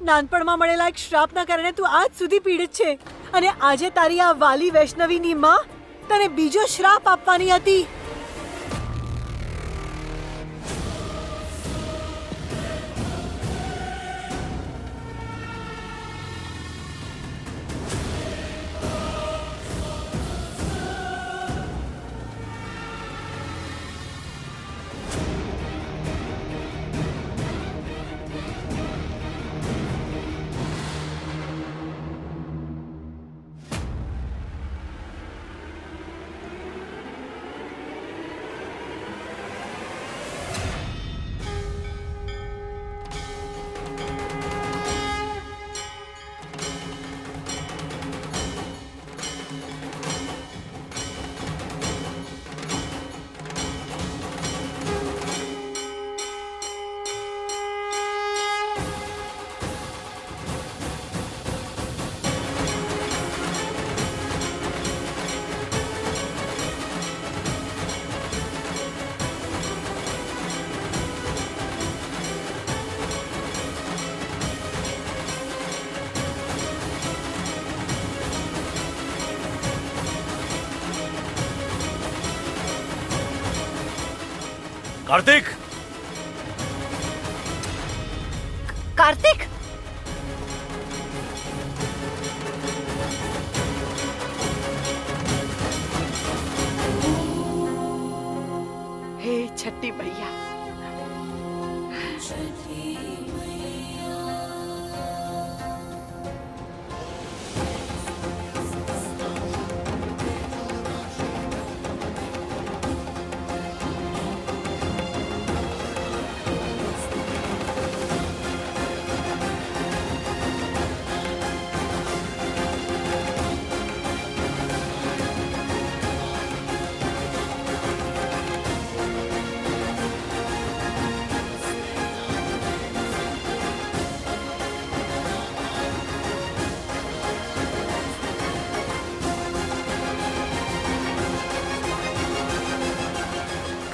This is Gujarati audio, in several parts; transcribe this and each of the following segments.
નાનપણમાં મળેલા એક શ્રાપના કારણે તું આજ સુધી પીડિત છે અને આજે તારી આ વાલી વૈષ્ણવીની માં તને બીજો શ્રાપ આપવાની હતી. કાર્તિક! કાર્તિક! હે છઠ્ઠી મૈયા,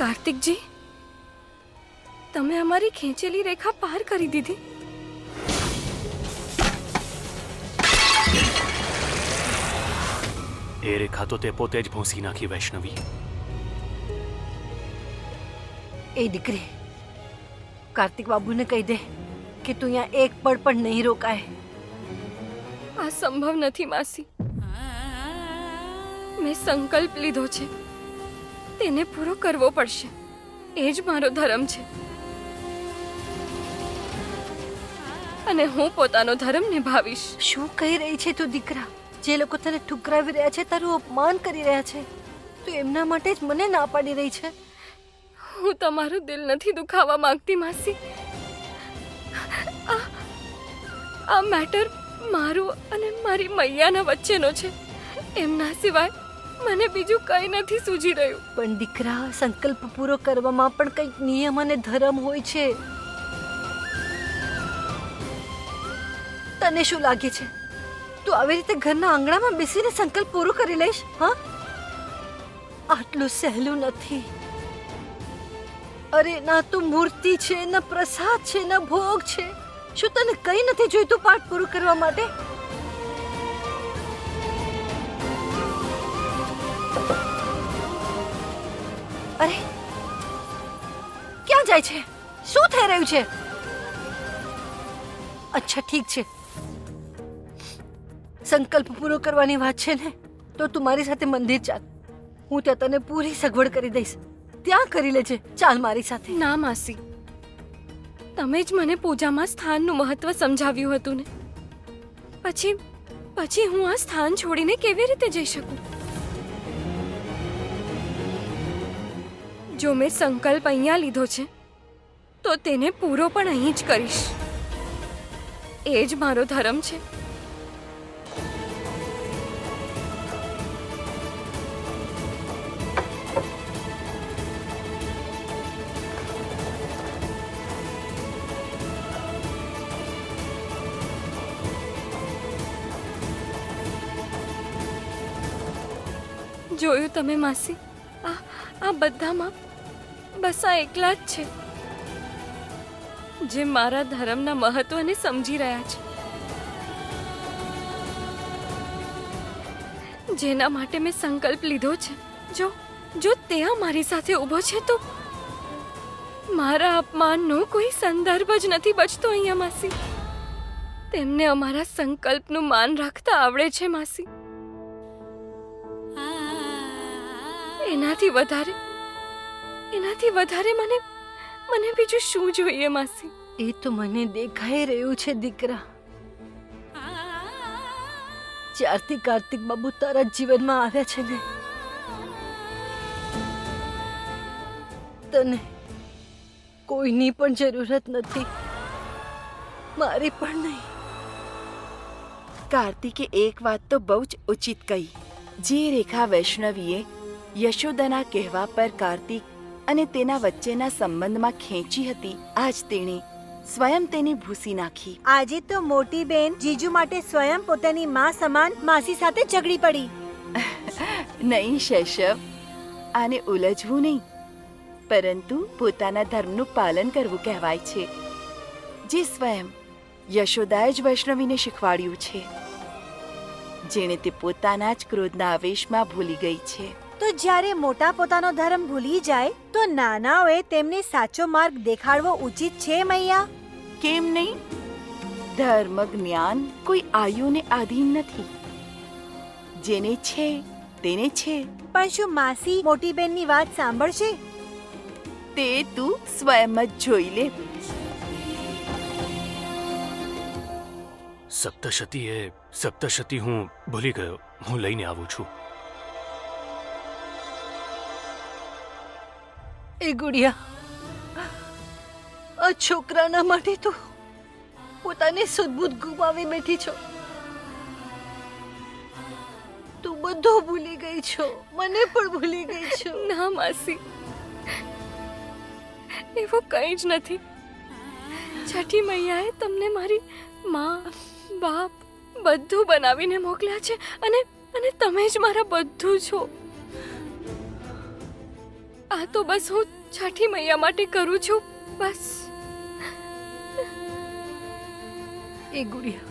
કાર્તિકજી, તમે અમારી ખેંચેલી રેખા પાર કરી દીધી. એ રેખા તો તે પોતે જ ભૂંસી નાખી વૈષ્ણવી. એ દીકરી, કાર્તિક બાબુને કહી દે કે તું અહીંયા એક પળ પણ નહીં રોકાય. આ સંભવ નથી માસી. મેં સંકલ્પ લીધો છે, તેને પૂરો કરવો પડશે. એ જ મારો ધર્મ છે અને હું પોતાનો ધર્મ નિભાવીશ. શું કહી રહી છે તું દીકરા? જે લોકો તને ઠુકરાવી રહ્યા છે, તારું અપમાન કરી રહ્યા છે, તું એમના માટે જ મને ના પાડી રહી છે. હું તમારું દિલ નથી દુખાવા માંગતી માસી. આ મેટર મારું અને મારી મૈયાના વચ્ચેનો છે. એમના સિવાય મને બીજું કંઈ નથી સૂઝી રહ્યું. પણ દીકરા, સંકલ્પ પૂરો કરવામાં પણ કંઈક નિયમ અને ધર્મ હોય છે. તને શું લાગે છે તું આવી રીતે ઘરના આંગણામાં બેસીને સંકલ્પ પૂરો કરી લઈશ? હા, આટલું સહેલું નથી. અરે, ના તો મૂર્તિ છે, ના પ્રસાદ છે, ના ભોગ છે. શું તને કંઈ નથી જોઈતું પાઠ પૂરું કરવા માટે? અરે, ક્યાં જાય છે? શું થઈ રહ્યું છે? અચ્છા, ઠીક છે. સંકલ્પ પૂરો કરવાની વાત છે ને, તો તું મારી સાથે મંદિર ચાલ. હું ત્યાં તને પૂરી સગવડ કરી દઈશ. ત્યાં કરી લેજે. ચાલ મારી સાથે. ના માસી, તમે જ મને પૂજામાં સ્થાનનું મહત્વ સમજાવ્યું હતું ને. પછી હું આ સ્થાન છોડીને કેવી રીતે જઈ શકું? જો મેં સંકલ્પ અહીંયા લીધો છે તો તેને પૂરો પણ અહીં જ કરીશ. એ જ મારો ધર્મ છે. જોયું તમે માસી, આ બધામાં બસ આ એકલા જ છે જે મારા ધર્મના મહત્વને સમજી રહ્યા છે, જેના માટે મેં સંકલ્પ લીધો છે, જો તે મારી સાથે ઊભો છે તો મારા અપમાનનો કોઈ સંદર્ભ જ નથી બચતો અહીંયા માસી. તેમને અમારા સંકલ્પનું માન રાખતા આવડે છે માસી. એનાથી વધારે મને બીજું શું જોઈએ માસી? એ તો મને દેખાઈ રહ્યું છે દીકરા. જ્યારથી કાર્તિક બાબુ તારા જીવનમાં આવ્યા છે ને, તને કોઈની પણ જરૂરત નથી, મારી પણ નહીં. કાર્તિકે એક વાત તો બહુ જ ઉચિત કહી. જે રેખા વૈષ્ણવીએ યશોદાના કહેવા પર કાર્તિક અને તેના વચ્ચેના સંબંધમાં ખેંચી હતી, આજ તેણે સ્વયં તેને ભૂંસી નાખી. આજે તો મોટી બેન જીજુ માટે સ્વયં પોતાની માં સમાન માસી સાથે ઝઘડી પડી. નહીં શૈશવ, આને ઉલઝવું નહીં, પરંતુ પોતાના ધર્મનું પાલન કરવું કહેવાય છે, જે સ્વયં યશોદાએ જ વૈષ્ણવીને શીખવાડ્યું છે, જેણે તે પોતાના જ ક્રોધના આવેશમાં ભૂલી ગઈ છે. તો જ્યારે મોટા પોતાનો ધર્મ ભૂલી જાય તો નાનાઓએ તેમને સાચો માર્ગ દેખાડવો ઉચિત છે મૈયા. કેમ નહીં? ધર્મ જ્ઞાન કોઈ આયુને આધીન નથી. જેને છે તેને છે. પણ શું માસી મોટી બેનની વાત સાંભળશે? તે તું સ્વયં જ જોઈ લે. સપ્તશતી હું ભૂલી ગયો. હું લઈને આવું છું. એ ગુડિયા, આ છોકરાના માટે તું પોતાની સુદબુદ્ધ ગુમાવી બેઠી છો. તું બધું ભૂલી ગઈ છો, મને પણ ભૂલી ગઈ છો. ના માસી, એવું કંઈ જ નથી. છઠ્ઠી મૈયાએ તમને મારી માં, બાપ બધું બનાવીને મોકલ્યા છે અને તમે જ મારા બધું છો. આ તો બસ હું છઠ્ઠી મૈયા માટે કરું છું, બસ. એ ગુડિયા,